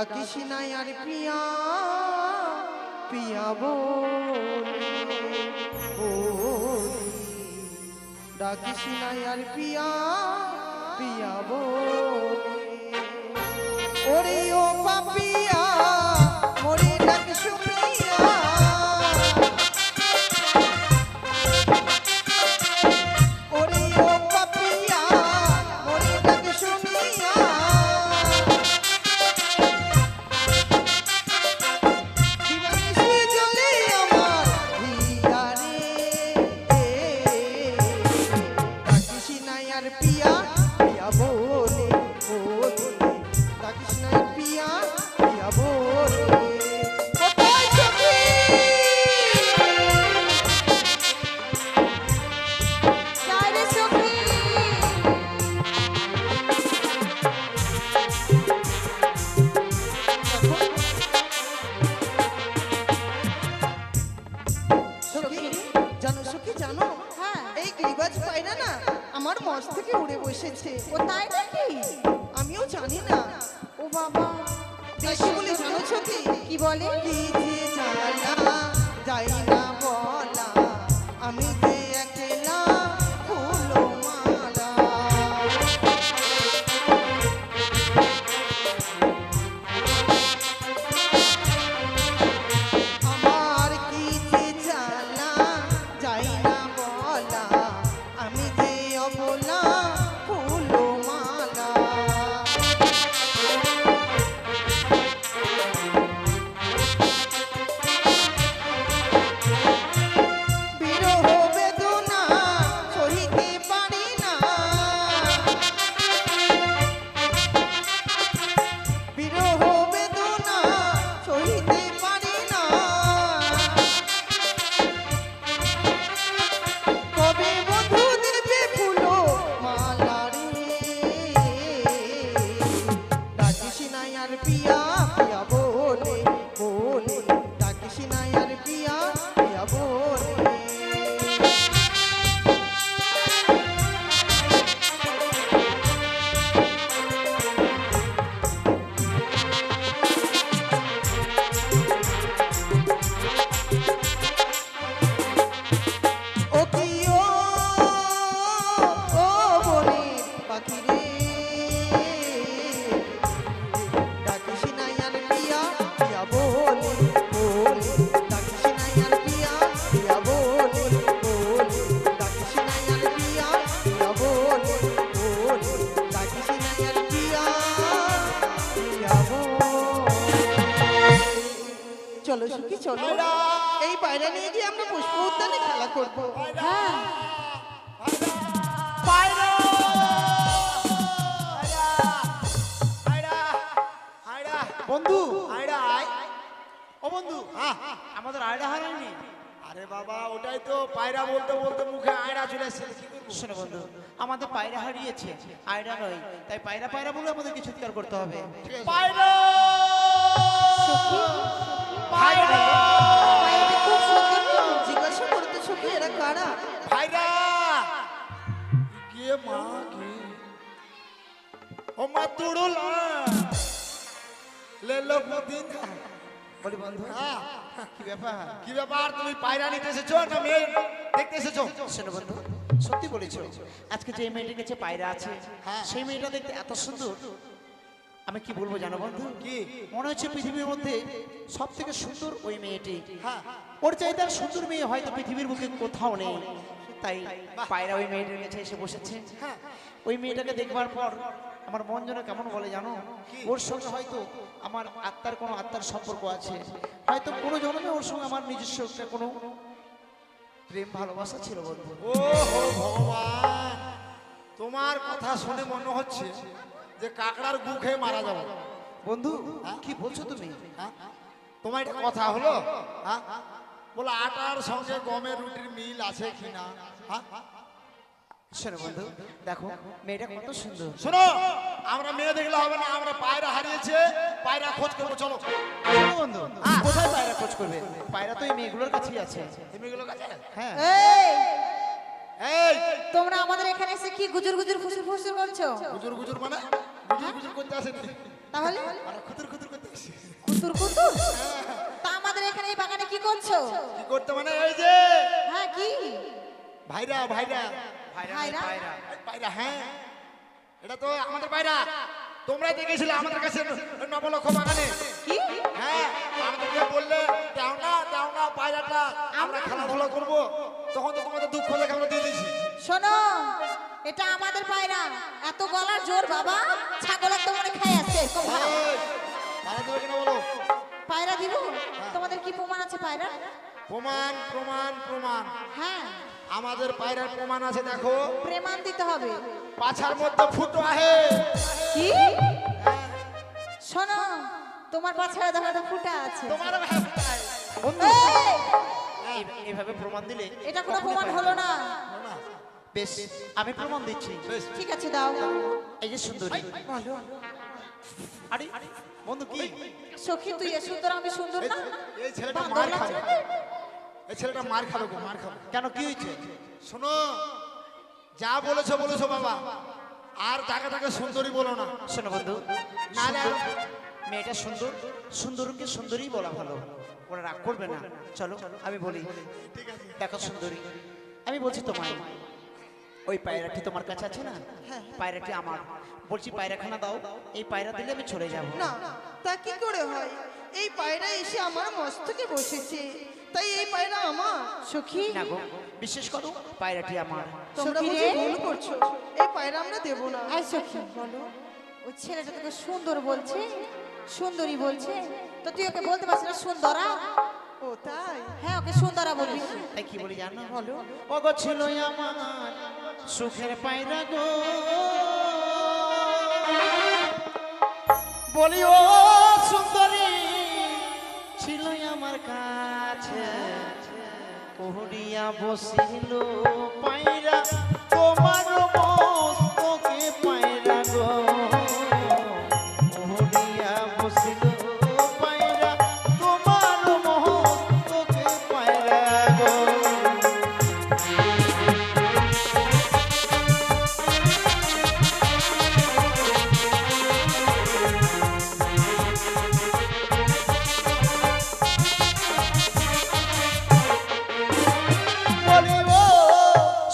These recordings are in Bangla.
ডাকিস না আর পিয়া পিয়া বলে ডাকিস না আর পিয়া পিয়া বলে ওরে ও পাপিয়া মরে ডাক শুনিয়া ওরে ও পাপিয়া মরে ডাক শুনিয়া দিবানিশি জ্বলে আমার হিয়া রে ডাকিস না আর পিয়া পিয়া বলে ডাকিস না আর পিয়া পিয়া বলে কোথায় সখী সারে সখী সখী জানো সখী জানো হ্যাঁ এই গিরিবাজ পায়রা না আমার মস থেকে উড়ে বসেছে ও তাই নাকি আমিও জানি না ও বাবা বেশি বলে জানো সখী কি বলে কি যে জানা যাই না বলা আমি যে একলা ফুলো মালা আমার কি যে জানা যাই না বলা আমি যে অবলা ফুলো মালা বিরহ বেদনা সহিতে পারি না বিরহ বেদনা সহিতে পারি না কবে বধূ দেবে ফুলো মালা রে ডাকিস না আর পিয়া পিয়া বলে ডাকিস না আর পিয়া পিয়া বলে ও কি ও বনে পাখি রে ডাকিস না আর পিয়া পিয়া বলে ডাকিস না আর পিয়া পিয়া বলে ডাকিস না আর পিয়া পিয়া বলে ডাকিস না আর পিয়া পিয়া বলে চলো সুখী চলো এই বাইরে নিয়ে গিয়ে আমরা পুষ্প উদ্যানে খেলা করবো হ্যাঁ বন্ধু আয়রা আয় ও বন্ধু আমাদের আয়ডা হারায়নি। আরে বাবা ওটাই তো পায়রা বলতে বলতে মুখে আয়রা চলে এসেছে কি করবো শোনো বন্ধু, আমাদের পায়রা হারিয়েছে, আয়ডা নয়, তাই পায়রা পায়রা বলে আমাদেরকে চিৎকার করতে হবে। পায়রা পায়রা পায়রাটা খুব সুন্দর জিজ্ঞাসা করতে সুখী এরা কারা পায়রা গিয়ে মা কি ও মা তুড়ুল লে লো দিন বলি বন্ধু কি ব্যাপার? কি ব্যাপার তুমি পায়রা নিতে এসেছো না মেয়ে দেখতে এসেছো শোনো বন্ধু, সত্যি বলেছো, আজকে যে মেয়েটির কাছে পায়রা আছে সেই মেয়েটা দেখতে এত সুন্দর, আমি কি বলবো জানো বন্ধু, কি মনে হচ্ছে পৃথিবীর মধ্যে সব থেকে সুন্দর ওই মেয়েটি। হ্যাঁ ওর চাইতে আর সুন্দর মেয়ে হয়তো পৃথিবীর বুকে কোথাও নেই, তাই পায়রা ওই মেয়েটার কাছে এসে বসেছে। ওই মেয়েটাকে দেখবার পর আমার মন যেন কেমন বলে জানো, ওর সঙ্গে হয়তো আমার আত্মার সম্পর্ক আছে, হয়তো কোনো জন্মে ওর সঙ্গে আমার নিজস্ব একটা কোনো প্রেম ভালোবাসা ছিল বন্ধু। ও হো ভগবান, তোমার কথা শুনে মনে হচ্ছে যে কাকড়ার গু খেয়ে মারা যাবে। বন্ধু কি বলছো তুমি? তোমার একটা কথা হলো বলো আটার সঙ্গে গমের রুটির মিল আছে কিনা? শোনো বন্ধু, দেখো মেয়েটা কত সুন্দর। শোনো, আমরা মেয়ে দেখলে হবে না, আমরা পায়রা হারিয়েছে, পায়রা খোঁজ করবো, চলো। শোনো বন্ধু, কোথায় পায়রা খোঁজ করবে? পায়রা তো এই মেয়েগুলোর কাছেই আছে। এই মেয়েগুলোর কাছে? হ্যাঁ। এই এই তোমরা আমাদের এখানে এসে কি গুজুর গুজুর ফুসুর ফুসুর করছো? গুজুর গুজুর মানে গুজুর গুজুর করতে আসেনি। তাহলে আর খুতুর খুতুর করতে আসি। কুতুর কুতুর তা আমাদের এখানে এই বাগানে কি করছো? কি করতে মানে এই যে হ্যাঁ কি ভাইরা ভাইরা ভাইরা? পায়রা, হ্যাঁ এটা তো আমাদের পায়রা। তোমরা দেখেছিলে আমাদের কাছে নবলক্ষ বাগানে। কি হ্যাঁ আমাদেরকে বললে দাও না পায়রাটা, আমরা খেলাধুলা করবো, তখন তো তোমাদের দুঃখ দেখে আমরা দিয়ে দিয়েছি। শোনো, এটা আমাদের পায়রা। এত গলার জোর বাবা, ছাগলের তো মনে খাই আছে। খুব ভালো। এই, পায়রা দেবে কিনা বলো? পায়রা দিব? তোমাদের কি প্রমাণ আছে পায়রা? প্রমাণ প্রমাণ প্রমাণ হ্যাঁ, আমাদের পায়রার প্রমাণ আছে, দেখো প্রমাণ দিতে হবে। পাছার মধ্যে ফুটো আহে। কি শোনো, তোমার পাছাড়া দেখা তো ফুটা আছে। তোমার ভাই ফুটো আহে। বন্ধু এই, এইভাবে প্রমাণ দিলে এটা কোনো কখনো প্রমাণ পায় হলো না। না, বেশ, আমি প্রমাণ দিচ্ছি। বেশ। ঠিক আছে, দাও। এই যে সুন্দরী। বলো আরে বন্ধু কি সখী, তুই এ সুন্দর, আমি সুন্দর এই না? এই ছেলেটা বান্দর মার লাগছে খাবে, না? এই ছেলেটা মার খাবে গো, মার খাবে। কেন, কি হয়েছে? শোনো, যা বলেছো বলেছো বাবা, আর তাকে তাকে সুন্দরী বলো না। শোনো বন্ধু, নাহলে আর- মেয়েটা সুন্দর, সুন্দরকে সুন্দরী বলা ভালো, ওরা রাগ করবে না। চলো আমি বলি। ঠিক আছে, দেখো সুন্দরী, আমি বলছি তোমায়, ওই পায়রাটি তোমার কাছে আছে না? পায়রাটি আমার। বলছি পায়রাখানা দাও, এই পায়রা দিলে আমি চলে যাব। না, তা কি করে হয়? এই পায়রা এসে আমার মস্তকে বসেছে, তাই এই পায়রা আমার। সখী, না গো, বিশ্বাস করো, পায়রাটি আমার। তোমরা সখী বুঝি রে। ভুল করছো, এই পায়রা আমরা দেবো না। আই সখী, বলো, ওই ছেলেটা তোকে সুন্দর বলছে, সুন্দরী বলছে, তো তুই ওকে বলতে পারছিস না সুন্দরা? ও তাই? হ্যাঁ, ওকে সুন্দরা বলবি। তাই কি বলি জানো? বলো। ও গো ছিল আমার সুখের পায়রা গো, বলি ও সুন্দরী ছিল আমার কাছে, পহরিয়া বসিল পায়রা তোমার মস্তকে পায়রা গো, পহরিয়া বসিল পায়রা তোমার মস্তকে পায়রা গো। বলিব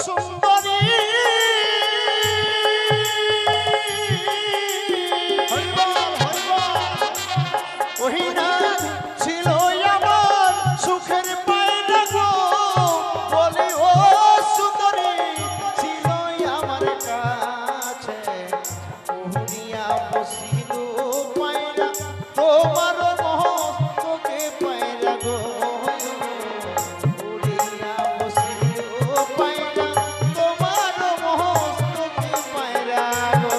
সুন্দরী হরিবল হরিবল, ওহি না ছিল আমার সুখের পায়রা গো, বলি ও সুন্দরী ছিল আমার কাছে, ওহরিয়া বসিল পায়রা তোমার মস্তকে পায়রা গো, ওহরিয়া বসিল পায়রা তোমার মস্তকে পায়রা গো।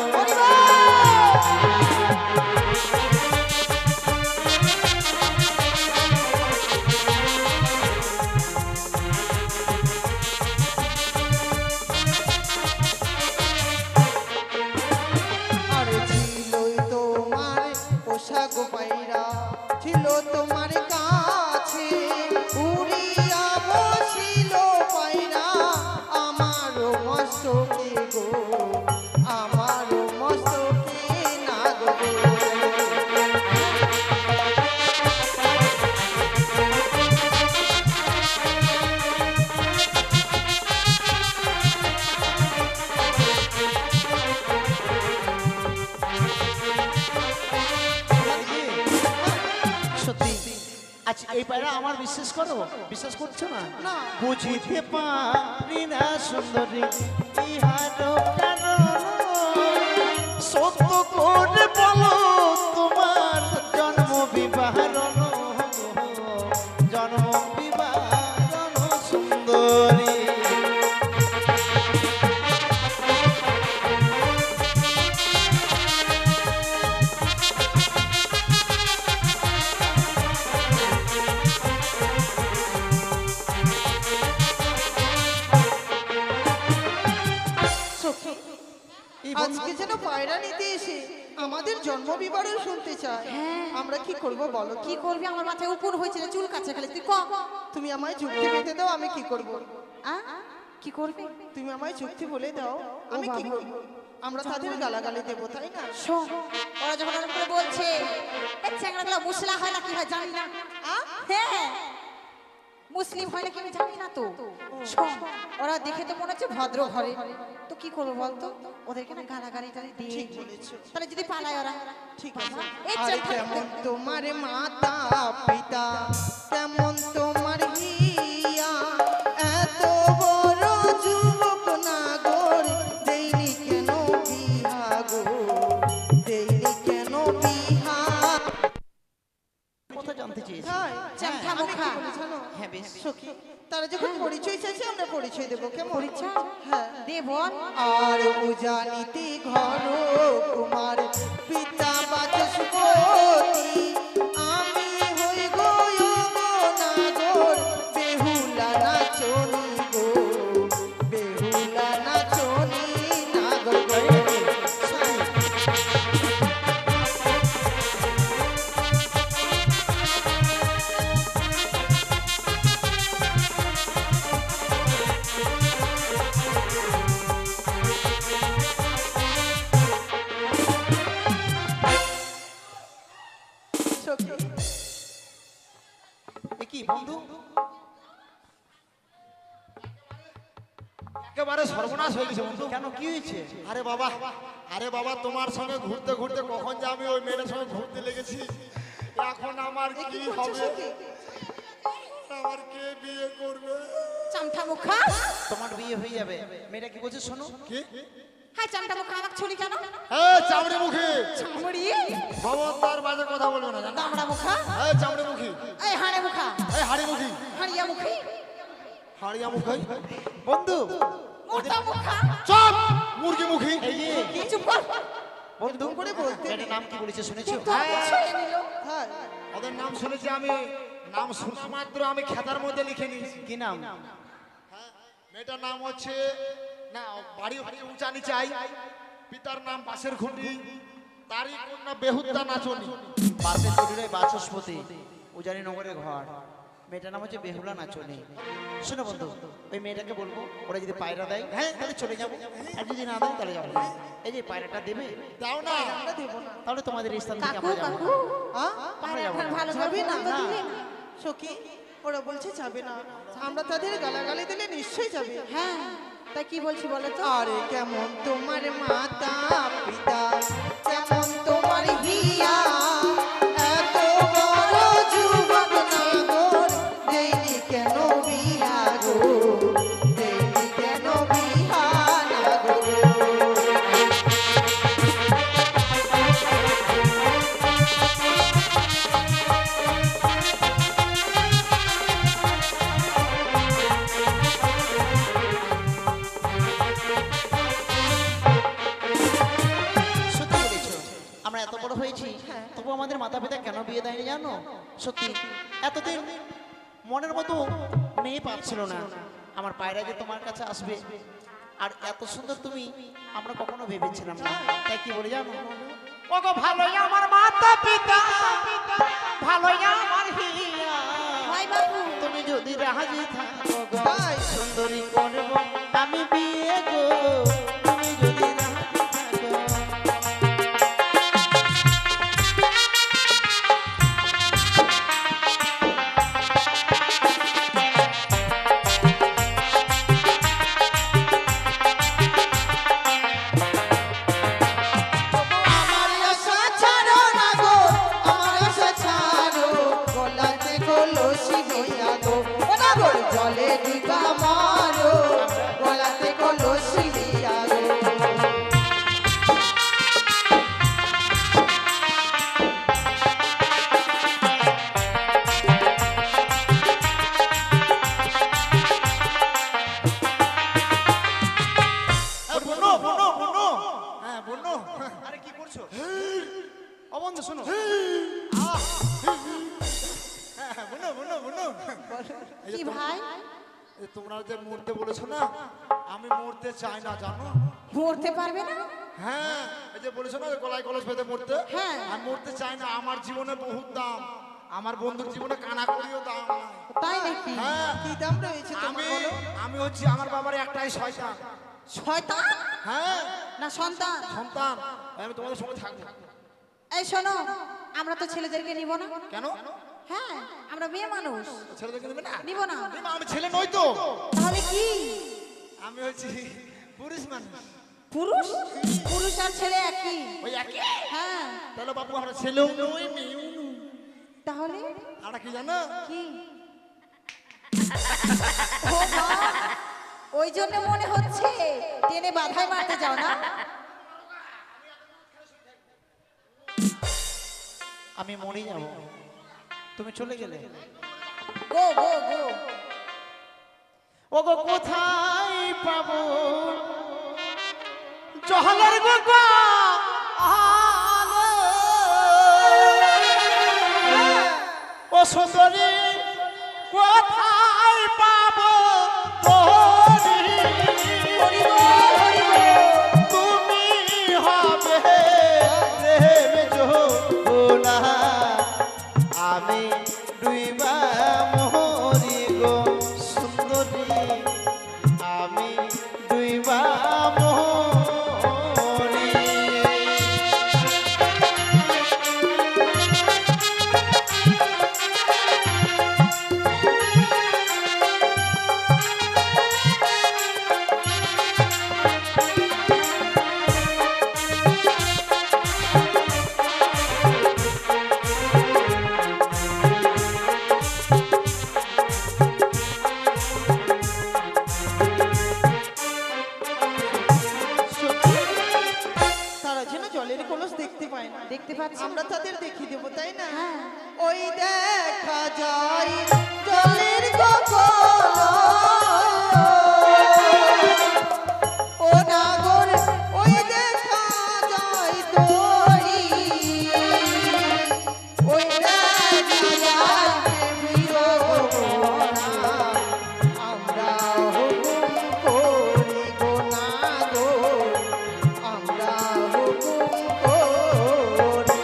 আর ছিলই তোমার পোশাক পায়রা, ছিল তোমার কাছে, উড়িয়া বসিল পায়রা আমার মস্তকে গো, আমার মস্তকে না গো। সত্যি আজ এই পায়রা আমার, বিশ্বাস করো? বিশ্বাস করছো না? না। বুঝিতে পারি না সুন্দরী ইহার কারণ, সত্য করে বলো তোমার জন্ম বিবাহরণ, জন্ম বিবাহরণ সুন্দরী। সখী, এই বন্ধু- আজকে যেন পায়রা নিতে এসে আমাদের জন্ম বিবরণ শুনতে চায়। আমরা কি করব বলো? কি করবি? আমার মাথায় উপর হয়েছিল, চুল কাছে খালি, তুই ক। তুমি আমায় যুক্তি পেতে দাও, আমি কি করব? আ? কি করবে? তুমি আমায় চুক্তি বলে দাও, আমি কি বাবা। করব? আমরা তাদের গালাগালি দেবো, তাই না? শোন, ওরা যখন ওরকম করে বলছে, এই চ্যাংড়াগুলো মুসলা হয় না কি হয় জানি না। হ্যাঁ, মুসলিম হয় না কি আমি জানি না তো। শোন, ওরা দেখে তো মনে হচ্ছে ভদ্র ঘরে, তো কি করবো বলতো? ওদেরকে না গালাগালি টালি দিয়ে, ঠিক বলেছো। তাহলে যদি পালায় ওরা, ঠিক আছে। এই আরে চ্যাংড়া- কেমন তোমার মাতা পিতা, কেমন তোমার হিয়া, এত বড় যুবক নাগর, দেইনি কেন বিহা গো, দেইনি কেন বিহা? কথা জানতে চেয়েছি। তাই? চ্যাংড়া আমি কি মুখা। বলি জানো? হ্যাঁ বেশ। সখী, তারা যখন পরিচয় চাইছে আমরা পরিচয় দেবো, কেমন? পরিচয়? হ্যাঁ। দে বল। আর উজানিতে ঘর কুমার পিতা বাচস্পতি, আমি হই গো নাগর, বেহুলা নাচনি গো, বেহুলা নাচনি নাগর গো। সখী, এ কি বন্ধু? একেবারে সর্বনাশ হয়ে গেছে বন্ধু। কেন, কি হয়েছে? আরে বাবা তোমার সঙ্গে ঘুরতে ঘুরতে কখন যে আমি ওই মেয়েটার সঙ্গে ঘুরতে লেগেছি, এখন আমার এ কি কি করছো হবে? সখী? আমার কে বিয়ে করবে? চামঠা মুখা। তোমার বিয়ে হয়ে যাবে। মেয়েটা কি বলছে শোনো। কি? হ্যাঁ, চামঠা মুখা আমাকে ছুরি কেন? এই চামড়ি মুখী, চামড়ি। খবরদার বাজে কথা বলবে না, জানো? দামড়া মুখা। এই চামড়ি মুখী, এই হাড়ে মুখা। এই হাড়ি মুখী, হাড়িয়া মুখী। হাড়িয়া মুখী, বন্ধু, মোটা মুখা। চুপ মুরগি মুখী। এই যে কি চুপ কর। বন্ধু করে বলতে মেয়েটার নাম কি বলেছে শুনেছো? তো ছুঁয়ে নিল। হ্যাঁ, ওদের নাম শুনেছি আমি, নাম শোনা মাত্র আমি খাতার মধ্যে লিখে নিয়েছি। কি নাম? মেয়েটার নাম হচ্ছে, না বাড়ি হচ্ছে উঁচা নিচাই, পিতার নাম বাসের খুঁটি, তারই কন্যা বেহুদ্দা নাচনি। বাসের চুরিরাই বাচস্পতি, উজানি নগরের ঘর। মেয়েটার নাম হচ্ছে বেহুলা নাচনি। শোনো বন্ধু, ওই মেয়েটাকে বলবো ওরা যদি পায়রা দেয় হ্যাঁ তাহলে চলে যাবো, আর যদি না দেয় তাহলে যাবো না। এই যে পায়রাটা দেবে দাও না, আমরা দেবো না। তাহলে তোমাদের এই স্থান থেকে কাকু, আমরা যাবো কাকু। না। হ্যাঁ? যাবো না। ভালো যাবি না? তো দিলে না। সখী, ওরা বলছে যাবে না, আমরা তাদের গালাগালি দিলে নিশ্চয়ই যাবে। হ্যাঁ, তাই কি বলছি বলো তো? আরে কেমন তোমার মাতা পিতা, কেমন তোমার হিয়া, এত বড় যুবক নাগর, দেইনি কেন বিহা গো, দেইনি কেন বিহা নাগর। সত্যি বলেছো, আমরা এত বড় হয়েছি তবু আমাদের মাতা পিতা কেন বিয়ে দেয়নি জানো? সত্যি এতদিন মনের মতো মেয়ে পাচ্ছিল না। আমার পায়রা যে তোমার কাছে আসবে আর এত সুন্দর তুমি, আমরা কখনো ভেবেছিলাম না। তাই কি বলে জানো? ওগো ভালোই আমার মাতা পিতা, ভালোই আমার হিয়া, হয় বাবু। তুমি যদি রাজি থাকো গো, তাই। সুন্দরী করব আমি বিয়ে গো, তুমি যদি রাজি থাকো। আমার আশা ছাড়ো না গো, আমার আশা ছাড়ো, গলাতে কলসি লইয়া গো, ও নাগর জলে ডিবা মারো, গলাতে কলসি লইয়া গো। বনো বনো বনো, হ্যাঁ বনো। আরে কি করছো? ও বন্ধু শোনো, বনো বনো বনো। কি ভাই? তোমরা যে মরতে বলেছো না, আমি মরতে চাই না জানো। মরতে পারবে না? হ্যাঁ, এই যে বলেছো না গলায় কলস বেঁধে মরতে, হ্যাঁ। আমি মরতে চাই না। আমার জীবনে বহুত দাম, আমার বন্ধুর জীবনে কানা করিও দাম নাই। তাই নাকি? হ্যাঁ কি দাম রয়েছে তোমার আমি বলো? আমি হচ্ছি আমার বাবার একটাই শয়তান। শয়তান হ্যাঁ না সন্তান? সন্তান, আমি তোমাদের সঙ্গে থাকবো। এই শোনো, আমরা তো ছেলেদেরকে নিব না। কেন? হ্যাঁ, আমরা মেয়ে মানুষ, ছেলেদেরকে নেবে না? নিব না। না, আমি ছেলে নই তো, তাহলে কি? আমি হচ্ছি পুরুষ মানুষ। পুরুষ? পুরুষ আর ছেলে একই? ওই একই? হ্যাঁ। তাহলে বাবু আমরা ছেলেও নই মেয়েও নই। তাহলে আমরা কি জানো? কি? ও মা, ওই জন্য মনে হচ্ছে টেনে বাধাই মারতে যাও না? আমি মরে যাব, তুমি চলে গেলে। গো গো গো। ওগো কোথায় পাবো জহলের গো আলো, ও সুন্দরী কোথায় পাবো তোরি, তুমি হবে প্রেম যোনা, আমি ডুইবা মোহরি গো সুন্দরী, আমি ডুইবা মোহরি। তারা যেন জলের কলস দেখতে পায় না। দেখতে পাচ্ছি আমরা তাদের দেখিয়ে দেবো, তাই না? হ্যাঁ। ওই দেখা যায় জলের কলস, ও নাগর ওই দেখা যায় তোরি, ওই দেখা যায় প্রিয়না, আমরা হুকুম করি গো নাগর, আমরা হুকুম করি।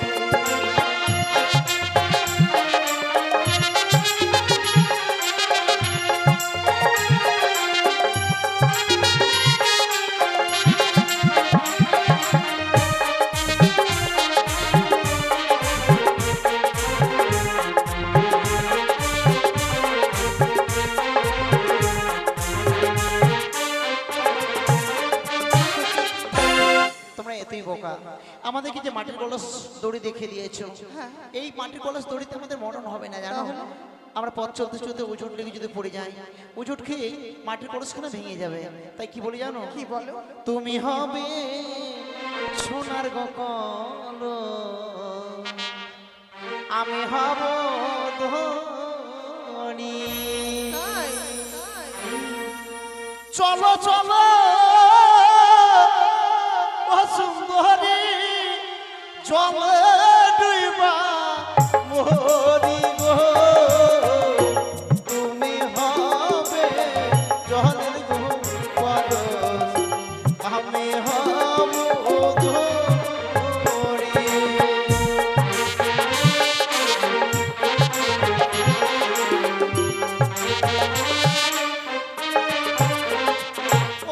তোমরা এতই বোকা, আমাদেরকে যে মাটির কলস দড়ি দেখে দিয়েছো, এই মাটির কলস দড়িতে আমাদের মরণ হবে না জানো। আমরা পথ চলতে চলতে উজুট লেগে যদি পড়ে যাই, উজুট খেয়ে মাটির কলসখানা ভেঙে যাবে। তাই কি বলি জানো? কি বলো? তুমি হবে সোনার গকল, আমি হব ধনী। তাই তাই। চলো চলো ও সুন্দরী, জলে ডুইবা মোহরি গো, তুমি হবে জলের গো পরশ, আমি হব ধনী।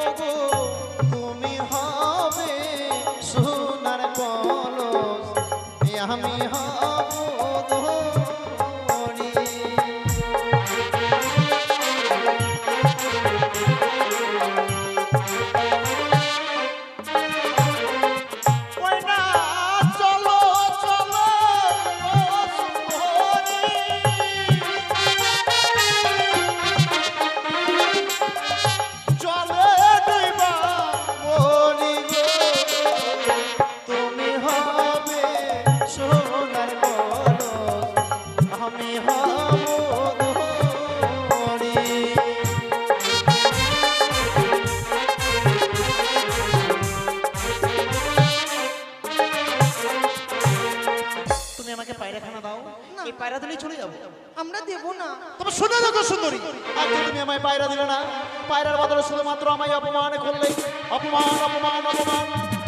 ওগো তুমি হবে সোনার কলস, আমি হব ধনী। ওই না চলো চলো ও সুন্দরী, জলে ডুইবা মরি গো, তুমি হবে সোনার কলস, আমি হব ধনী। তুমি আমাকে পায়রাখানা দাও, এই পায়রা দিলেই চলে যাবো। আমরা দেবো না। তবে শুনে দেখো সুন্দরী, আজকে তুমি আমায় পায়রা দিলে না, পায়রার বদলে শুধুমাত্র আমায় অপমান করলে, অপমান অপমান অপমান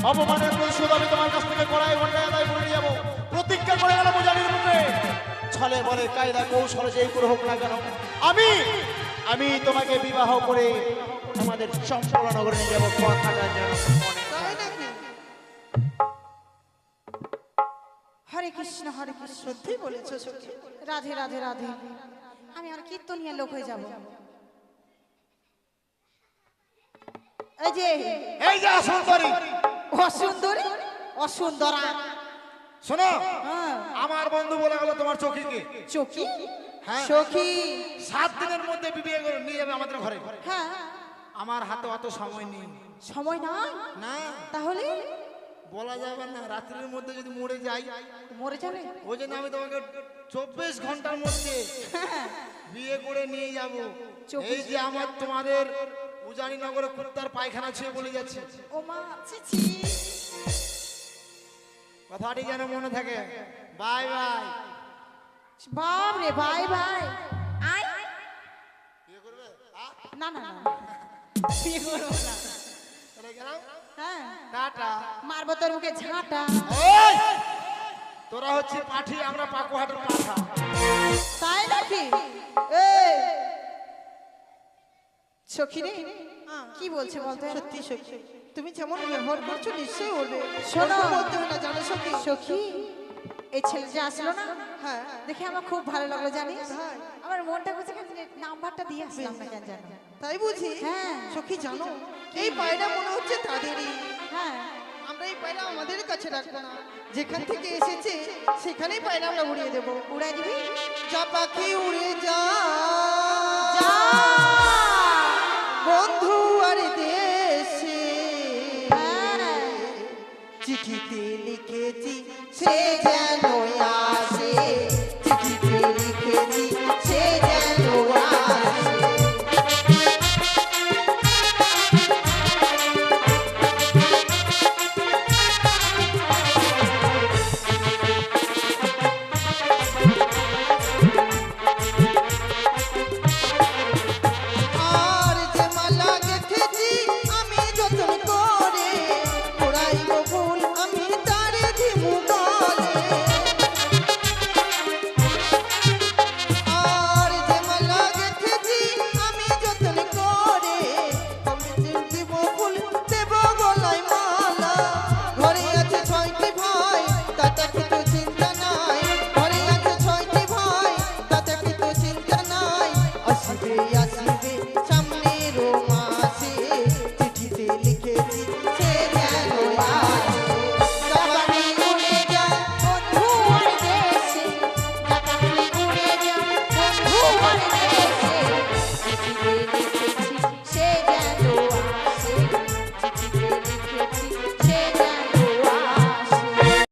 অপমানের প্রতিশোধ আমি তোমার কাছ থেকে কড়াই ঘন্টায় আদায় করে নিয়ে যাবো। প্রতিজ্ঞা করে গেলাম জানির মুখে, 6 ছলে বলে কায়দা কৌশল যেই করে হোক না কেন আমি আমি তোমাকে বিবাহ করে আমাদের সম্পূর্ণ নগরে নিয়ে যাবো কথাটা যেন মনে তাই থাকে। নাকি? হরে কৃষ্ণ হরে কৃষ্ণ। সত্যি বলেছো সখী। রাধে রাধে রাধে। আমি আর কীর্তনিয়া লোক হয়ে যাব। এই যে এই যে সুন্দরী, অসুন্দরী অসুন্দরা। শোনো, হ্যাঁ, আমার বন্ধু বলে গেল তোমার চোখীকে চকি হ্যাঁ। সখী। 7 দিনের মধ্যে বিয়ে করে নিয়ে যাবে আমাদের ঘরে। হ্যাঁ, আমার হাতে অত সময় নেই। সময় নাই না, তাহলে বলা যাবে না, রাত্রির মধ্যে যদি মরে যাই মরে যাবে। ওই জন্য আমি তোমাকে 24 ঘন্টার মধ্যে হ্যাঁ, বিয়ে করে নিয়ে যাব। 24 এই যে আমার তোমাদের উজানি নগরে কুত্তার পায়খানা ছুঁয়ে বলে যাচ্ছে, ও মা ছি ছি। কথাটি যেন মনে থাকে। Bye bye. বাপ রে ভাই ভাই। আয় বিয়ে করবে? না না না, বিয়ে করবো না। চলে গেলাম, হ্যাঁ, টাটা। মারবো তোর মুখে ঝাঁটা। এই, তোরা হচ্ছে পাঠি, আমরা পাকুহাটের পাঠা। তাই নাকি? এই সখী রে, কি বলছে বলতে? সত্যি সখী, তুমি যেমন ব্যবহার করছো নিশ্চয়ই বলবে। শোনো। অল্প বলতে হয় না জানো সখী। সখী, এই ছেলে যে আসলো না, হ্যাঁ দেখে আমার খুব ভালো লাগলো জানিস। তাই? আমার মনটা করছে নাম্বারটা দিয়ে আসলাম না কেন জানো? তাই বুঝি। হ্যাঁ। সখী জানো, এই পায়রা মনে হচ্ছে তাদেরই। হ্যাঁ, আমরা এই পায়রা আমাদের কাছে রাখবো না, যেখান থেকে এসেছে সেখানেই পায়রা আমরা উড়িয়ে দেবো। উড়াই দিবি। যা পাখি উড়ে যা যা। বন্ধু আর দেশে, হ্যাঁ। চিঠিতে লিখেছি সে যেন আসে, চিঠিতে লিখেছি সে যেন আসে। আর যে মালা গেঁথেছি আমি যতন করে, ওড়াইব ফুল আমি তারে দিমু গলে। আর যে মালা গেঁথেছি আমি যতন করে, আমি দিব ফুল দেব গলায় মালা। ঘরে আছে 6টি ভাই, তাতে কিছু চিন্তা নাই। ঘরে আছে 6টি ভাই, তাতে কিছু চিন্তা নাই। আসিবে আসিবে